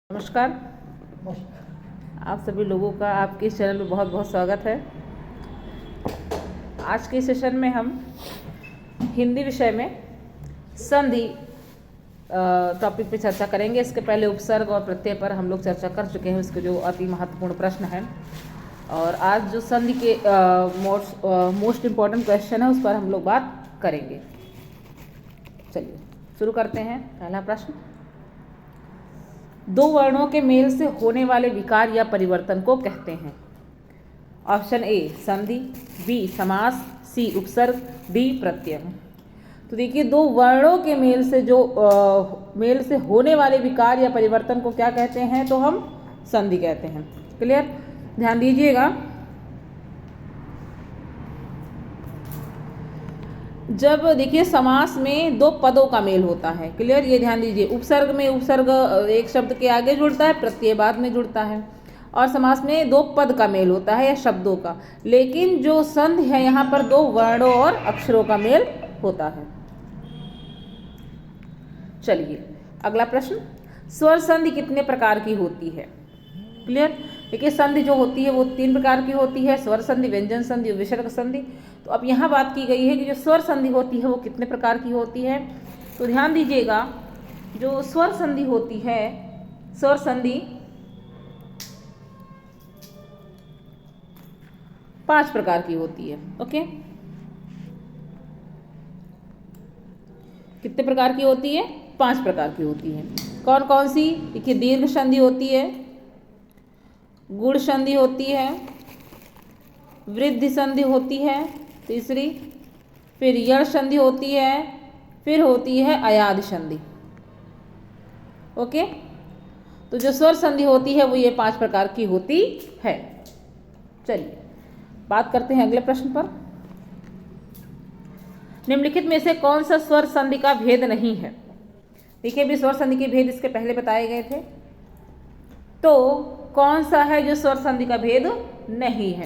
नमस्कार। आप सभी लोगों का आपके इस चैनल में बहुत बहुत स्वागत है। आज के सेशन में हम हिंदी विषय में संधि टॉपिक पे चर्चा करेंगे। इसके पहले उपसर्ग और प्रत्यय पर हम लोग चर्चा कर चुके हैं, उसके जो अति महत्वपूर्ण प्रश्न हैं। और आज जो संधि के मोस्ट इम्पॉर्टेंट क्वेश्चन है उस पर हम लोग बात करेंगे। चलिए शुरू करते हैं। पहला प्रश्न, दो वर्णों के मेल से होने वाले विकार या परिवर्तन को कहते हैं। ऑप्शन ए संधि, बी समास, सी उपसर्ग, डी प्रत्यय। तो देखिए, दो वर्णों के मेल से होने वाले विकार या परिवर्तन को क्या कहते हैं? तो हम संधि कहते हैं। क्लियर? ध्यान दीजिएगा, जब देखिए समास में दो पदों का मेल होता है। क्लियर? ये ध्यान दीजिए। उपसर्ग में उपसर्ग एक शब्द के आगे जुड़ता है, प्रत्यय बाद में जुड़ता है। और समास में दो पद का मेल होता है या शब्दों का। लेकिन जो संधि है यहाँ पर दो वर्णों और अक्षरों का मेल होता है। चलिए अगला प्रश्न, स्वर संधि कितने प्रकार की होती है? क्लियर? देखिए, संधि जो होती है वो तीन प्रकार की होती है, स्वर संधि, व्यंजन संधि और विसर्ग संधि। तो अब यहाँ बात की गई है कि जो स्वर संधि होती है वो कितने प्रकार की होती है। तो ध्यान दीजिएगा, जो स्वर संधि होती है, स्वर संधि 5 प्रकार की होती है। ओके, कितने प्रकार की होती है? 5 प्रकार की होती है। कौन कौन सी? देखिए, दीर्घ संधि होती है, गुण संधि होती है, वृद्धि संधि होती है तीसरी, फिर यण संधि होती है, फिर होती है अयाद संधि। ओके, तो जो स्वर संधि होती है वो ये 5 प्रकार की होती है। चलिए बात करते हैं अगले प्रश्न पर। निम्नलिखित में से कौन सा स्वर संधि का भेद नहीं है? देखिए, भी स्वर संधि के भेद इसके पहले बताए गए थे। तो कौन सा है जो स्वर संधि का भेद नहीं है?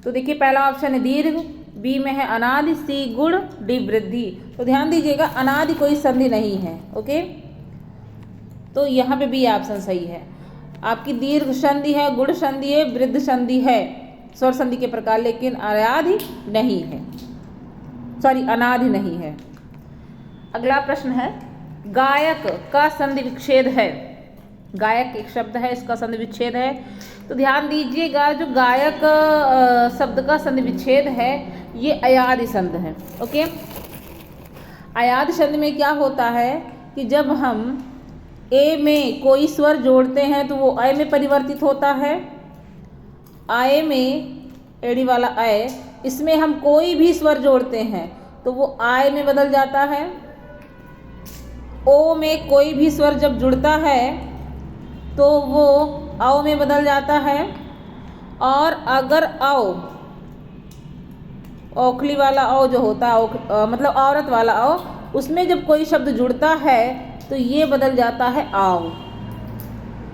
तो देखिए, पहला ऑप्शन है दीर्घ, बी में है अनादि, सी गुण, डी वृद्धि। तो ध्यान दीजिएगा, अनादि कोई संधि नहीं है। ओके, तो यहाँ पे बी ऑप्शन सही है। आपकी दीर्घ संधि है, गुण संधि है, वृद्ध संधि है स्वर संधि के प्रकार, लेकिन अनादि नहीं है, सॉरी अनादि नहीं है। अगला प्रश्न है, गायक का संधि विच्छेद है। गायक एक शब्द है, इसका संधि विच्छेद है। तो ध्यान दीजिएगा, जो गायक शब्द का संधि विच्छेद है ये अयादि संध है। ओके, अयादि संध में क्या होता है कि जब हम ए में कोई स्वर जोड़ते हैं तो वो अय में परिवर्तित होता है। आय में, एड़ी वाला अय, इसमें हम कोई भी स्वर जोड़ते हैं तो वो आय में बदल जाता है। ओ में कोई भी स्वर जब जुड़ता है तो वो औ में बदल जाता है। और अगर औ, औखली वाला औ जो होता है, मतलब औरत वाला औ, उसमें जब कोई शब्द जुड़ता है तो ये बदल जाता है आव।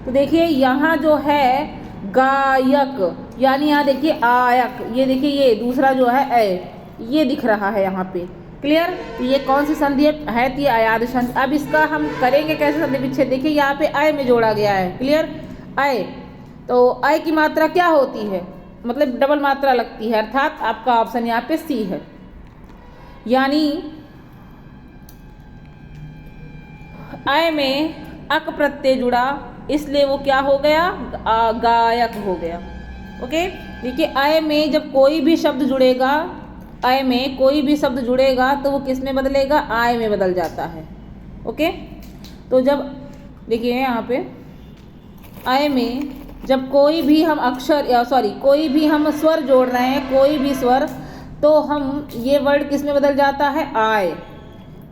तो देखिए, यहाँ जो है गायक, यानी यहाँ देखिए आयक, ये देखिए ये दूसरा जो है ए, ये दिख रहा है यहाँ पे। क्लियर? ये कौन सी संधि है? तो ये अयाद संधि। अब इसका हम करेंगे कैसे संधि विच्छेद? देखिए, यहाँ पे अय में जोड़ा गया है। क्लियर? अय, तो अय की मात्रा क्या होती है? मतलब डबल मात्रा लगती है, अर्थात आपका ऑप्शन यहाँ पे सी है। यानी अय में अक प्रत्यय जुड़ा, इसलिए वो क्या हो गया? गायक हो गया। ओके, देखिए, अय में जब कोई भी शब्द जुड़ेगा, अय में कोई भी शब्द जुड़ेगा तो वो किस में बदलेगा? आय में बदल जाता है। ओके, तो जब देखिए यहाँ पे अय में जब कोई भी हम कोई भी हम स्वर जोड़ रहे हैं, कोई भी स्वर, तो हम ये वर्ड किस में बदल जाता है? आय।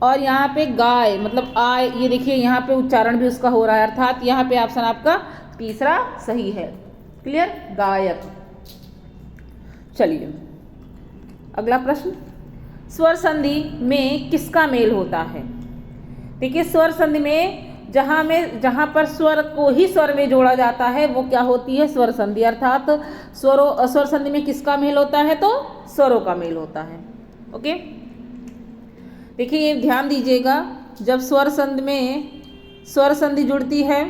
और यहाँ पे गाय मतलब आय, ये देखिए यहाँ पे उच्चारण भी उसका हो रहा है, अर्थात यहाँ पे ऑप्शन आपका तीसरा सही है। क्लियर? गायक। चलिए अगला प्रश्न, स्वर संधि में किसका मेल होता है? देखिए, स्वर संधि में जहाँ पर स्वर को ही स्वर में जोड़ा जाता है वो क्या होती है? स्वर संधि। अर्थात स्वर संधि में किसका मेल होता है? तो स्वरों का मेल होता है। ओके, देखिए ये ध्यान दीजिएगा, जब स्वर संधि में स्वर संधि जुड़ती है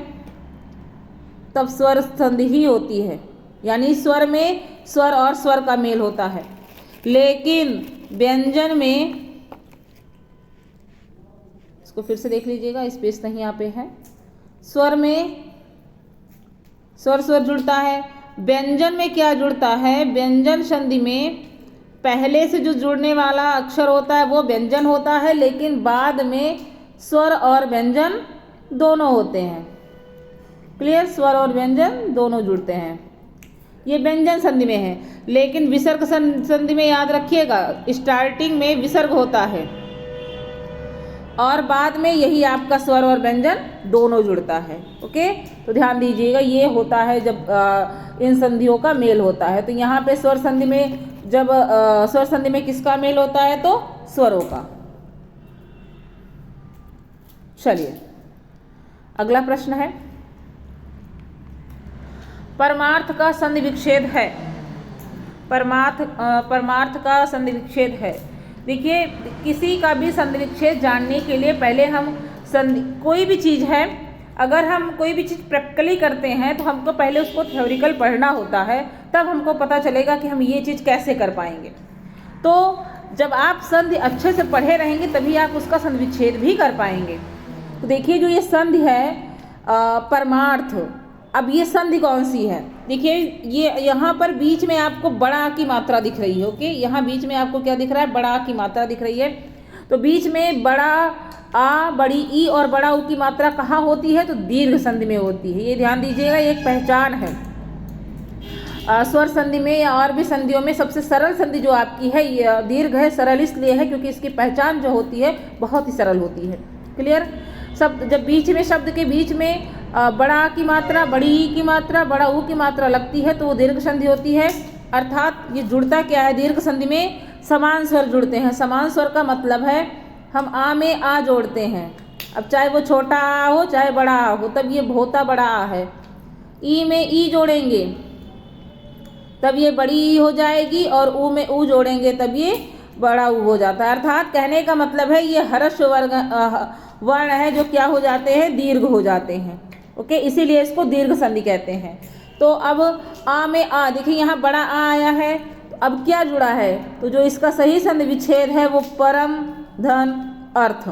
तब स्वर संधि ही होती है, यानी स्वर में स्वर और स्वर का मेल होता है। लेकिन व्यंजन में, इसको फिर से देख लीजिएगा, स्पेस नहीं यहाँ पे है, स्वर में स्वर स्वर जुड़ता है, व्यंजन में क्या जुड़ता है, व्यंजन संधि में पहले से जो जुड़ने वाला अक्षर होता है वो व्यंजन होता है, लेकिन बाद में स्वर और व्यंजन दोनों होते हैं। क्लियर, स्वर और व्यंजन दोनों जुड़ते हैं, ये व्यंजन संधि में है। लेकिन विसर्ग संधि में याद रखिएगा, स्टार्टिंग में विसर्ग होता है और बाद में यही आपका स्वर और व्यंजन दोनों जुड़ता है। ओके, तो ध्यान दीजिएगा, ये होता है जब इन संधियों का मेल होता है। तो यहाँ पे स्वर संधि में, जब स्वर संधि में किसका मेल होता है, तो स्वरों का। चलिए अगला प्रश्न है, परमार्थ का संधि विच्छेद है। परमार्थ का संधि विच्छेद है। देखिए, किसी का भी संधि विच्छेद जानने के लिए पहले हम कोई भी चीज़ है, अगर हम कोई भी चीज़ प्रैक्टिकली करते हैं तो हमको पहले उसको थ्योरिकल पढ़ना होता है, तब हमको पता चलेगा कि हम ये चीज़ कैसे कर पाएंगे। तो जब आप संधि अच्छे से पढ़े रहेंगे तभी आप उसका संधि विच्छेद भी कर पाएंगे। तो देखिए, जो ये संधि है परमार्थ, अब ये संधि कौन सी है, देखिए ये यहाँ पर बीच में आपको बड़ा की मात्रा दिख रही है। ओके, यहाँ बीच में आपको क्या दिख रहा है, बड़ा की मात्रा दिख रही है। तो बीच में बड़ा आ, बड़ी ई और बड़ा ऊ की मात्रा कहाँ होती है, तो दीर्घ संधि में होती है। ये ध्यान दीजिएगा, ये एक पहचान है। स्वर संधि में या और भी संधियों में सबसे सरल संधि जो आपकी है ये दीर्घ है। सरल इसलिए है क्योंकि इसकी पहचान जो होती है बहुत ही सरल होती है। क्लियर, शब्द जब बीच में, शब्द के बीच में बड़ा की मात्रा, बड़ी ई की मात्रा, बड़ा ऊ की मात्रा लगती है तो वो दीर्घ संधि होती है। अर्थात ये जुड़ता क्या है, दीर्घ संधि में समान स्वर जुड़ते हैं। समान स्वर का मतलब है हम आ में आ जोड़ते हैं। अब चाहे वो छोटा आ हो चाहे बड़ा आ हो, तब ये होता बड़ा आ है। ई में ई जोड़ेंगे तब ये बड़ी ई हो जाएगी, और ऊ में ऊ जोड़ेंगे तब ये बड़ा ऊ हो जाता है। अर्थात कहने का मतलब है ये हर्ष वर्ण है जो क्या हो जाते हैं, दीर्घ हो जाते हैं। ओके, इसीलिए इसको दीर्घ संधि कहते हैं। तो अब आ में आ, देखिए यहाँ बड़ा आ आया है, तो अब क्या जुड़ा है, तो जो इसका सही संधि विच्छेद है वो परम धन अर्थ।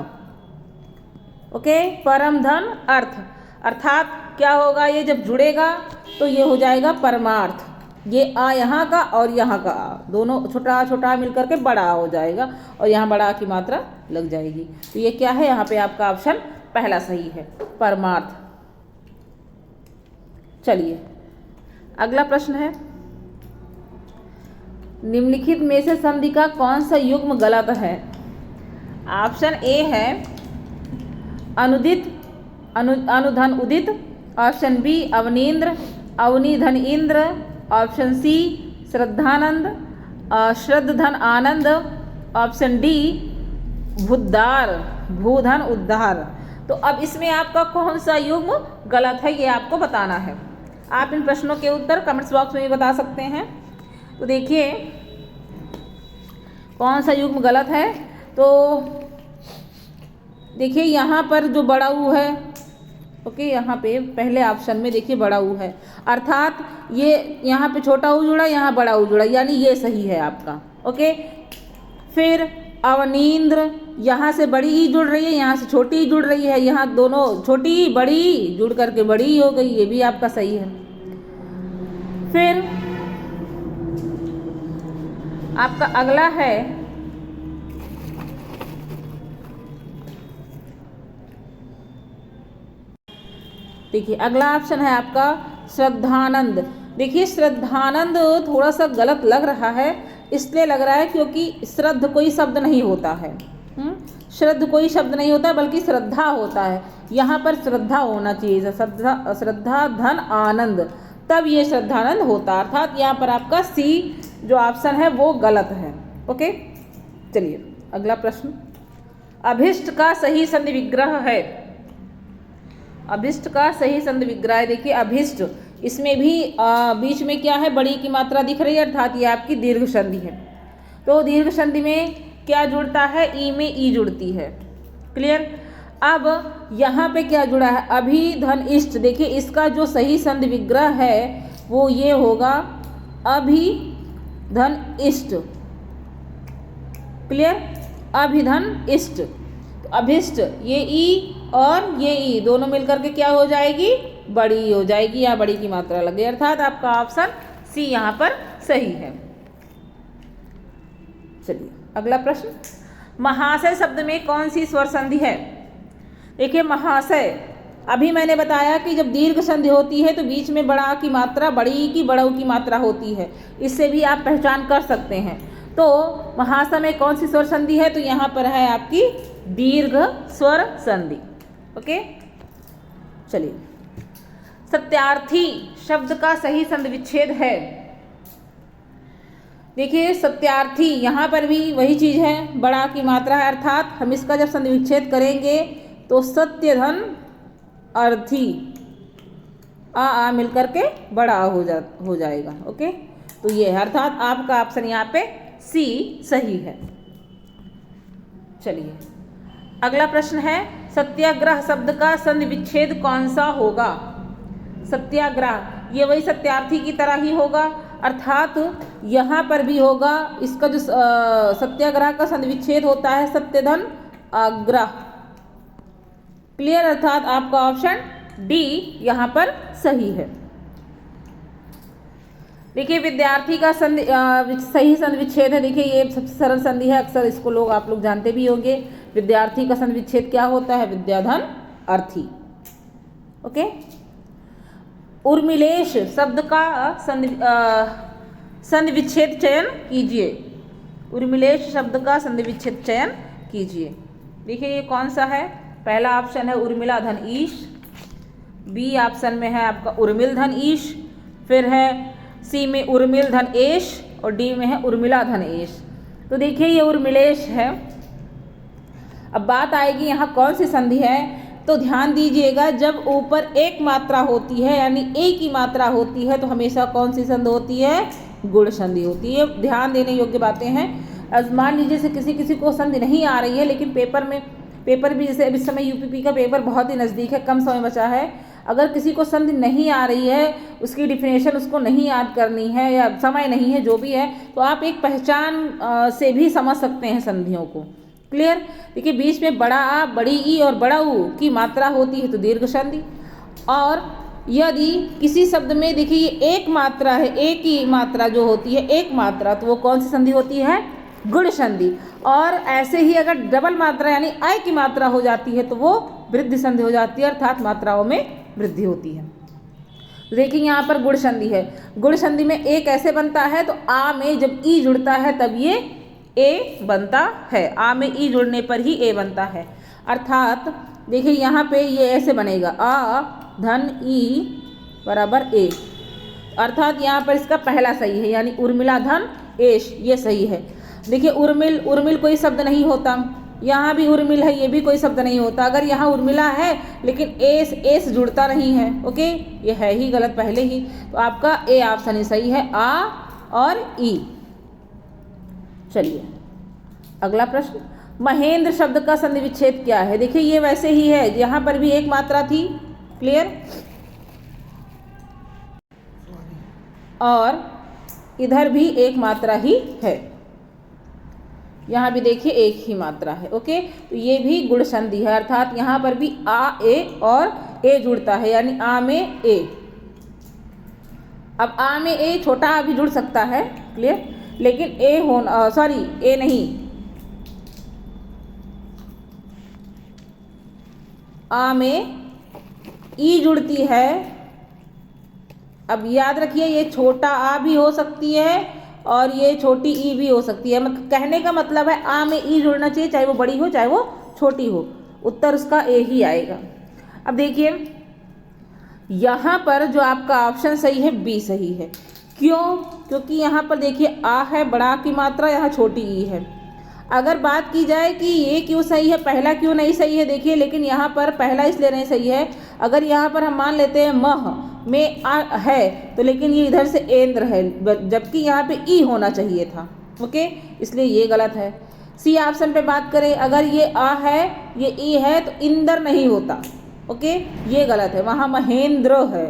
ओके, परम धन अर्थ, अर्थात क्या होगा, ये जब जुड़ेगा तो ये हो जाएगा परमार्थ। ये आ यहाँ का और यहाँ का आ, दोनों छोटा छोटा मिलकर के बड़ा आ हो जाएगा, और यहाँ बड़ा आ की मात्रा लग जाएगी। तो ये क्या है, यहाँ पे आपका ऑप्शन पहला सही है, परमार्थ। चलिए अगला प्रश्न है, निम्नलिखित में से संधि का कौन सा युग्म गलत है। ऑप्शन ए है अनुदित, अनुधन उदित। ऑप्शन बी अवनींद्र, अवनी धन इंद्र। ऑप्शन सी श्रद्धानंद, श्रद्धधन आनंद। ऑप्शन डी भूद्धार, भूधन उद्धार। तो अब इसमें आपका कौन सा युग्म गलत है ये आपको बताना है। आप इन प्रश्नों के उत्तर कमेंट्स बॉक्स में भी बता सकते हैं। तो देखिए कौन सा युग्म गलत है, तो देखिए यहाँ पर जो बड़ा ऊ है, ओके, यहाँ पे पहले ऑप्शन में देखिए बड़ा ऊ है, अर्थात ये यहाँ पे छोटा ऊ जुड़ा, यहाँ बड़ा ऊ जुड़ा, यानी ये सही है आपका। ओके, फिर अवनींद्र, यहाँ से बड़ी ई जुड़ रही है, यहाँ से छोटी ई जुड़ रही है, यहाँ दोनों छोटी बड़ी जुड़ करके बड़ी हो गई, ये भी आपका सही है। फिर आपका अगला है देखिए अगला ऑप्शन है आपका श्रद्धानंद। देखिए श्रद्धानंद थोड़ा सा गलत लग रहा है, इसलिए लग रहा है क्योंकि श्रद्ध कोई शब्द नहीं होता है। श्रद्ध कोई शब्द नहीं होता बल्कि श्रद्धा होता है। यहाँ पर श्रद्धा होना चाहिए, श्रद्धा धन आनंद, तब ये श्रद्धानंद होता। अर्थात यहाँ पर आपका सी जो ऑप्शन है वो गलत है। ओके, चलिए अगला प्रश्न, अभिष्ट का सही संधि विग्रह है। अभिष्ट का सही संधि विग्रह है। देखिए अभिष्ट, इसमें भी बीच में क्या है, बड़ी की मात्रा दिख रही है, अर्थात ये आपकी दीर्घ संधि है। तो दीर्घ संधि में क्या जुड़ता है, ई में ई जुड़ती है। क्लियर, अब यहाँ पे क्या जुड़ा है, अभी धन इष्ट। देखिए इसका जो सही संधि विग्रह है वो ये होगा अभी धन इष्ट। क्लियर, अभिधन इष्ट। तो अभिष्ट ये ई और ये ई दोनों मिलकर के क्या हो जाएगी, बड़ी हो जाएगी, या बड़ी की मात्रा लग गई, अर्थात आपका ऑप्शन सी यहाँ पर सही है। चलिए अगला प्रश्न, महाशय शब्द में कौन सी स्वर संधि है। देखिए महाशय, अभी मैंने बताया कि जब दीर्घ संधि होती है तो बीच में बड़ा की मात्रा बड़ी की बड़ऊ की मात्रा होती है, इससे भी आप पहचान कर सकते हैं। तो महाशय में कौन सी स्वर संधि है, तो यहाँ पर है आपकी दीर्घ स्वर संधि। ओके, चलिए सत्यार्थी शब्द का सही संधि विच्छेद है। देखिए सत्यार्थी, यहाँ पर भी वही चीज़ है, बड़ा की मात्रा है, अर्थात हम इसका जब संधि विच्छेद करेंगे तो सत्य धन अर्थी आ मिलकर के बड़ा हो जाएगा। ओके, तो ये है, अर्थात आपका ऑप्शन यहाँ पे सी सही है। चलिए अगला प्रश्न है, सत्याग्रह शब्द का संधि विच्छेद कौन सा होगा। सत्याग्रह, ये वही सत्यार्थी की तरह ही होगा, अर्थात यहाँ पर भी होगा, इसका जो सत्याग्रह का संधि विच्छेद होता है सत्यधन आग्रह। क्लियर, अर्थात आपका ऑप्शन डी यहाँ पर सही है। देखिए विद्यार्थी का संधि सही संधि विच्छेद है। देखिए ये सबसे सरल संधि है, अक्सर इसको आप लोग जानते भी होंगे। विद्यार्थी का संधि विच्छेद क्या होता है, विद्याधन अर्थी। ओके, उर्मिलेश शब्द का संधि विच्छेद चयन कीजिए। उर्मिलेश शब्द का संधि विच्छेद चयन कीजिए। देखिए ये कौन सा है, पहला ऑप्शन है उर्मिला धन ईश, बी ऑप्शन में है आपका उर्मिल धन ईश, फिर है सी में उर्मिल धन एश और डी में है उर्मिला धन एश। तो देखिए ये उर्मिलेश है। अब बात आएगी यहाँ कौन सी संधि है, तो ध्यान दीजिएगा, जब ऊपर एक मात्रा होती है यानी ए की मात्रा होती है तो हमेशा कौन सी संधि होती है, गुण संधि होती है। ध्यान देने योग्य बातें हैं। अब मान लीजिए से किसी को संधि नहीं आ रही है, लेकिन पेपर भी जैसे इस समय यूपीपी का पेपर बहुत ही नज़दीक है, कम समय बचा है, अगर किसी को संधि नहीं आ रही है, उसकी डिफिनेशन उसको नहीं याद करनी है या समय नहीं है, जो भी है, तो आप एक पहचान से भी समझ सकते हैं संधियों को। क्लियर, देखिए बीच में बड़ा आ, बड़ी ई और बड़ा ऊ की मात्रा होती है तो दीर्घ संधि। और यदि किसी शब्द में देखिए ये एक मात्रा है, एक ही मात्रा जो होती है एक मात्रा, तो वो कौन सी संधि होती है, गुण संधि। और ऐसे ही अगर डबल मात्रा यानी आय की मात्रा हो जाती है तो वो वृद्धि संधि हो जाती है, अर्थात मात्राओं में वृद्धि होती है। देखिए यहाँ पर गुण संधि है। गुण संधि में ए कैसे बनता है, तो आ में जब ई जुड़ता है तब ये ए बनता है। आ में ई जुड़ने पर ही ए बनता है, अर्थात देखिए यहाँ पे ये ऐसे बनेगा, आ धन ई बराबर ए, अर्थात यहाँ पर इसका पहला सही है, यानी उर्मिला धन एश, ये सही है। देखिए उर्मिल कोई शब्द नहीं होता, यहाँ भी उर्मिल है, ये भी कोई शब्द नहीं होता। अगर यहाँ उर्मिला है लेकिन एस जुड़ता नहीं है, ओके, ये है ही गलत पहले ही, तो आपका ए ऑप्शन ही सही है, आ और ई। चलिए अगला प्रश्न, महेंद्र शब्द का संधि विच्छेद क्या है। देखिए ये वैसे ही है, यहाँ पर भी एक मात्रा थी, क्लियर, और इधर भी एक मात्रा ही है, यहाँ भी देखिए एक ही मात्रा है। ओके, तो ये भी गुण संधि है, अर्थात यहाँ पर भी आ ए और ए जुड़ता है, यानी आ में ए। अब आ में ए, छोटा आ भी जुड़ सकता है, क्लियर, लेकिन ए होना, सॉरी ए नहीं, आ में ई जुड़ती है। अब याद रखिए ये छोटा आ भी हो सकती है और ये छोटी ई भी हो सकती है। कहने का मतलब है आ में ई जुड़ना चाहिए, चाहे वो बड़ी हो चाहे वो छोटी हो, उत्तर उसका ए ही आएगा। अब देखिए यहाँ पर जो आपका ऑप्शन सही है बी सही है। क्यों? क्योंकि यहाँ पर देखिए आ है बड़ा की मात्रा, यहाँ छोटी ई है। अगर बात की जाए कि ये क्यों सही है, पहला क्यों नहीं सही है, देखिए लेकिन यहाँ पर पहला इसलिए नहीं सही है, अगर यहाँ पर हम मान लेते हैं मह में आ है तो लेकिन ये इधर से एंद्र है, जबकि यहाँ पे ई होना चाहिए था, ओके, इसलिए ये गलत है। सी ऑप्शन पे बात करें, अगर ये आ है, ये ई है, तो इंदर नहीं होता। ओके, ये गलत है। वहाँ महेंद्र है,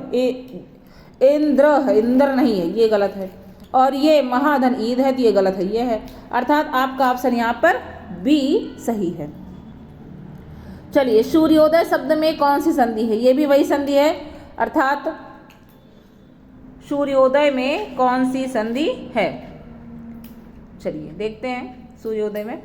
इंद्र है, इंद्र नहीं है, ये गलत है। और ये महाधन ईद है, तो ये गलत है, ये है। अर्थात आपका ऑप्शन यहाँ पर बी सही है। चलिए, सूर्योदय शब्द में कौन सी संधि है? ये भी वही संधि है। अर्थात सूर्योदय में कौन सी संधि है? चलिए देखते हैं सूर्योदय में।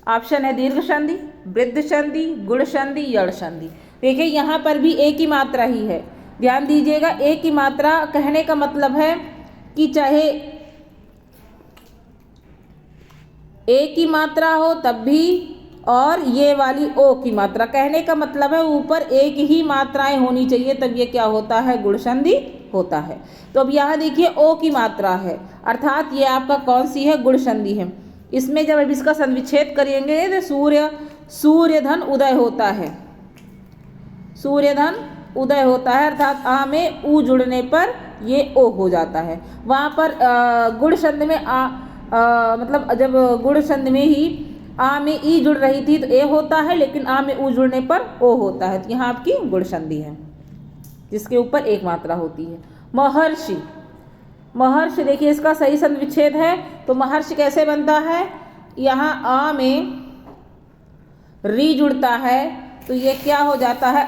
ऑप्शन है दीर्घ संधि, वृद्ध संधि, गुण संधि, यड़ संधि। देखिए यहाँ पर भी एक ही मात्रा ही है, ध्यान दीजिएगा। एक ही मात्रा कहने का मतलब है कि चाहे एक ही मात्रा हो तब भी, और ये वाली ओ की मात्रा, कहने का मतलब है ऊपर एक ही मात्राएं होनी चाहिए, तब ये क्या होता है? गुण संधि होता है। तो अब यहाँ देखिए ओ की मात्रा है, अर्थात ये आपका कौन सी है? गुण संधि है। इसमें जब अब इसका संविच्छेद करेंगे तो सूर्यधन उदय होता है, सूर्यधन उदय होता है, अर्थात आ में ऊ जुड़ने पर ये ओ हो जाता है। वहाँ पर गुण संधि में मतलब जब गुण संधि में ही आ में ई जुड़ रही थी तो ए होता है, लेकिन आ में ऊ जुड़ने पर ओ होता है। तो यहाँ आपकी गुण संधि है जिसके ऊपर एक मात्रा होती है। महर्षि, महर्षि देखिए इसका सही संधि विच्छेद है। तो महर्षि कैसे बनता है? यहाँ आ में री जुड़ता है तो ये क्या हो जाता है?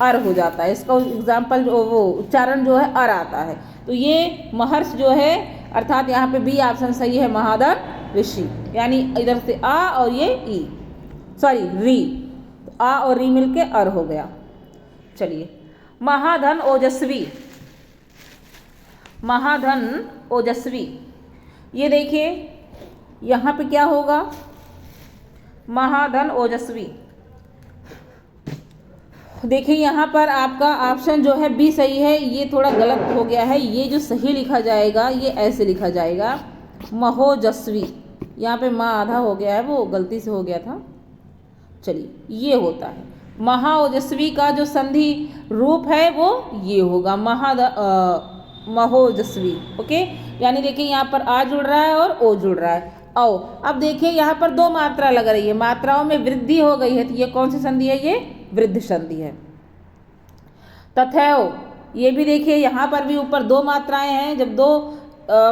अर हो जाता है। इसका एग्जाम्पल जो वो उच्चारण जो है अर आता है। तो ये महर्ष जो है, अर्थात यहाँ पे बी ऑप्शन सही है, महाधन ऋषि। यानी इधर से आ और ये ई, सॉरी री, तो आ और री मिलके अर हो गया। चलिए, महाधन ओजस्वी, महाधन ओजस्वी, ये देखिए यहाँ पे क्या होगा? महाधन ओजस्वी। देखिए यहाँ पर आपका ऑप्शन जो है बी सही है, ये थोड़ा गलत हो गया है। ये जो सही लिखा जाएगा ये ऐसे लिखा जाएगा, महोजस्वी। यहाँ पे माँ आधा हो गया है, वो गलती से हो गया था। चलिए, ये होता है महाओजस्वी का जो संधि रूप है वो ये होगा, महोजस्वी। ओके, यानी देखिए यहाँ पर आ जुड़ रहा है और ओ जुड़ रहा है। आओ अब देखिए यहाँ पर दो मात्रा लग रही है, मात्राओं में वृद्धि हो गई है, तो ये कौन सी संधि है? ये वृद्ध संधि है। तथैव, ये भी देखिए यहाँ पर भी ऊपर दो मात्राएं हैं। जब दो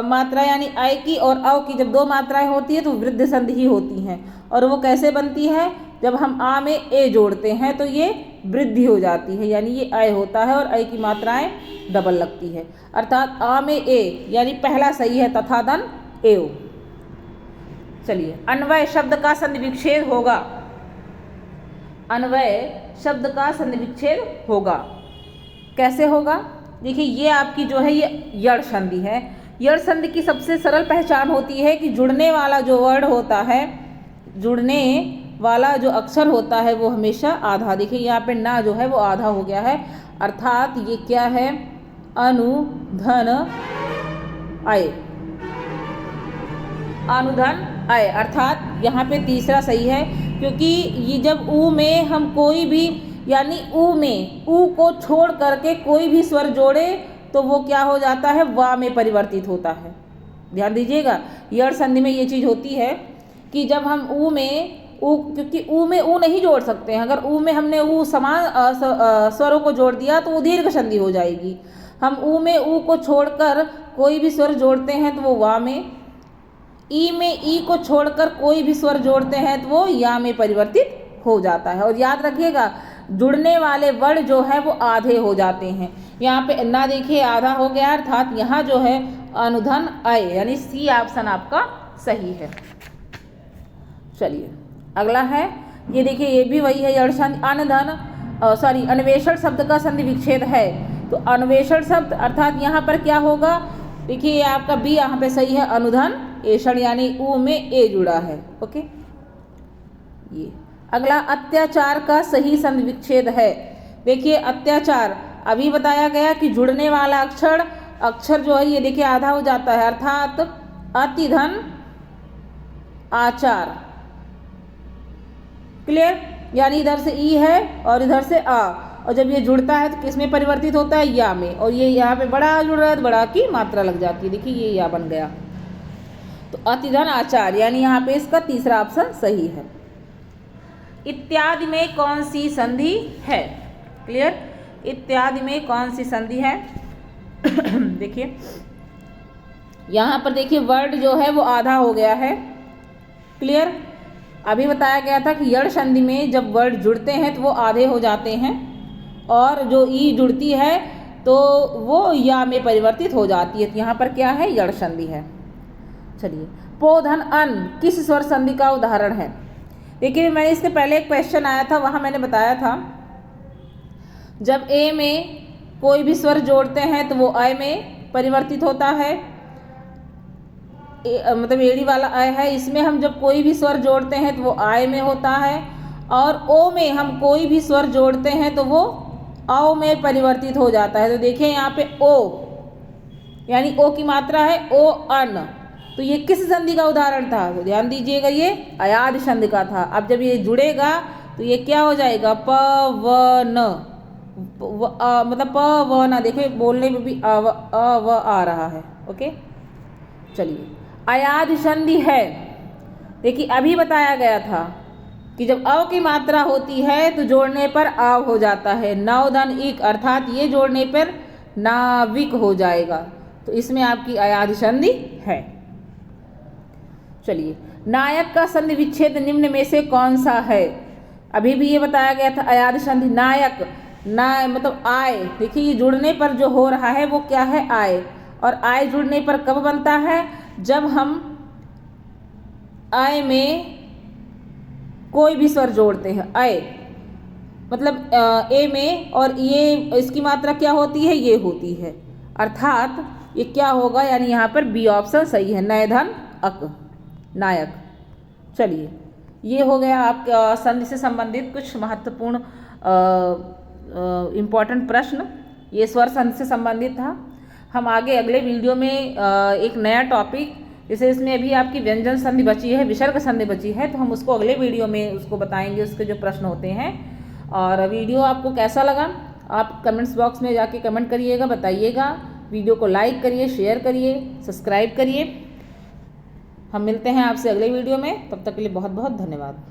मात्रा यानी आय की और अव की जब दो मात्राएं होती है तो वृद्ध संधि ही होती हैं। और वो कैसे बनती है? जब हम आ में ए जोड़ते हैं तो ये वृद्धि हो जाती है, यानी ये आय होता है और आय की मात्राएं डबल लगती है। अर्थात आ में ए, यानी पहला सही है, तथाधन एव। चलिए, अन्वय शब्द का संधि विच्छेद होगा, अन्वय शब्द का संधि विच्छेद होगा। कैसे होगा? देखिए ये आपकी जो है ये यड़ संधि है। यड़ संधि की सबसे सरल पहचान होती है कि जुड़ने वाला जो वर्ड होता है, जुड़ने वाला जो अक्षर होता है वो हमेशा आधा। देखिए यहाँ पे ना जो है वो आधा हो गया है, अर्थात ये क्या है? अनुधन आय, अनुधन आय, अर्थात यहाँ पे तीसरा सही है। क्योंकि ये जब ऊ में हम कोई भी, यानी ऊ में ऊ को छोड़ करके कोई भी स्वर जोड़े तो वो क्या हो जाता है? वा में परिवर्तित होता है। ध्यान दीजिएगा, यड़ संधि में ये चीज़ होती है कि जब हम ऊ में क्योंकि ऊ में ऊ नहीं जोड़ सकते हैं, अगर ऊ में हमने ऊ समान स्वरों को जोड़ दिया तो वो दीर्घ संधि हो जाएगी। हम ऊ में ऊ को छोड़कर कोई भी स्वर जोड़ते हैं तो वो वा में, ई में ई को छोड़कर कोई भी स्वर जोड़ते हैं तो वो या में परिवर्तित हो जाता है। और याद रखिएगा, जुड़ने वाले वर्ड जो है वो आधे हो जाते हैं। यहाँ पे ना देखिए आधा हो गया, अर्थात यहाँ जो है अनुधन आय, यानी सी ऑप्शन आपका सही है। चलिए अगला है, ये देखिए ये भी वही है, यड़ संधि। अनधन अन्वेषण शब्द का संधि विच्छेद है। तो अन्वेषण शब्द अर्थात यहाँ पर क्या होगा? देखिए ये आपका बी यहाँ पे सही है, अनुधन एषण, यानी ऊ में ए जुड़ा है। ओके, ये अगला अत्याचार का सही संधि विच्छेद है। देखिए अत्याचार अभी बताया गया कि जुड़ने वाला अक्षर जो है ये देखिए आधा हो जाता है, अर्थात अतिधन आचार। क्लियर? यानी इधर से ई है और इधर से आ, और जब ये जुड़ता है तो किस में परिवर्तित होता है? या में। और ये यहाँ पे बड़ा जुड़ रहा है तो बड़ा की मात्रा लग जाती है। देखिए ये या बन गया। तो अतिधन आचार्य, यानी यहाँ पे इसका तीसरा ऑप्शन सही है। इत्यादि में कौन सी संधि है? क्लियर? इत्यादि में कौन सी संधि है? देखिए यहाँ पर देखिए वर्ड जो है वो आधा हो गया है। क्लियर? अभी बताया गया था कि यड़ संधि में जब वर्ड जुड़ते हैं तो वो आधे हो जाते हैं, और जो ई जुड़ती है तो वो या में परिवर्तित हो जाती है। तो यहाँ पर क्या है? यड़ संधि है। चलिए, पो धन अन किस स्वर संधि का उदाहरण है? देखिए मैंने इसके पहले एक क्वेश्चन आया था, वहाँ मैंने बताया था जब ए में कोई भी स्वर जोड़ते हैं तो वो अय में परिवर्तित होता है। मतलब एड़ी वाला अय है, इसमें हम जब कोई भी स्वर जोड़ते हैं तो वो आय में होता है, और ओ में हम कोई भी स्वर जोड़ते हैं तो वो औ में परिवर्तित हो जाता है। तो देखिए यहाँ पे ओ यानी ओ की मात्रा है ओ अन, तो ये किस संधि का उदाहरण था? तो ध्यान दीजिएगा ये अयाद संधि का था। अब जब ये जुड़ेगा तो ये क्या हो जाएगा? प व न, मतलब प व न, देखिए बोलने में भी अ व आ रहा है। ओके, चलिए, अयाद संधि है। देखिए अभी बताया गया था कि जब अव की मात्रा होती है तो जोड़ने पर आव हो जाता है। नव धन इक, अर्थात ये जोड़ने पर नाविक हो जाएगा। तो इसमें आपकी अयाद संधि है। चलिए, नायक का संधि विच्छेद निम्न में से कौन सा है? अभी भी ये बताया गया था अयाद संधि। नायक ना मतलब आय, देखिए ये जुड़ने पर जो हो रहा है वो क्या है? आय। और आय जुड़ने पर कब बनता है? जब हम आय में कोई भी स्वर जोड़ते हैं। अय मतलब ए में, और ये इसकी मात्रा क्या होती है? ये होती है, अर्थात ये क्या होगा? यानी यहाँ पर बी ऑप्शन सही है, नय धन अक, नायक। चलिए, ये हो गया आपका संधि से संबंधित कुछ महत्वपूर्ण इम्पॉर्टेंट प्रश्न। ये स्वर संधि से संबंधित था। हम आगे अगले वीडियो में एक नया टॉपिक, जैसे इसमें अभी आपकी व्यंजन संधि बची है, विसर्ग संधि बची है, तो हम उसको अगले वीडियो में उसको बताएंगे, उसके जो प्रश्न होते हैं। और वीडियो आपको कैसा लगा आप कमेंट्स बॉक्स में जाके कमेंट करिएगा, बताइएगा। वीडियो को लाइक करिए, शेयर करिए, सब्सक्राइब करिए। हम मिलते हैं आपसे अगले वीडियो में, तब तक के लिए बहुत बहुत धन्यवाद।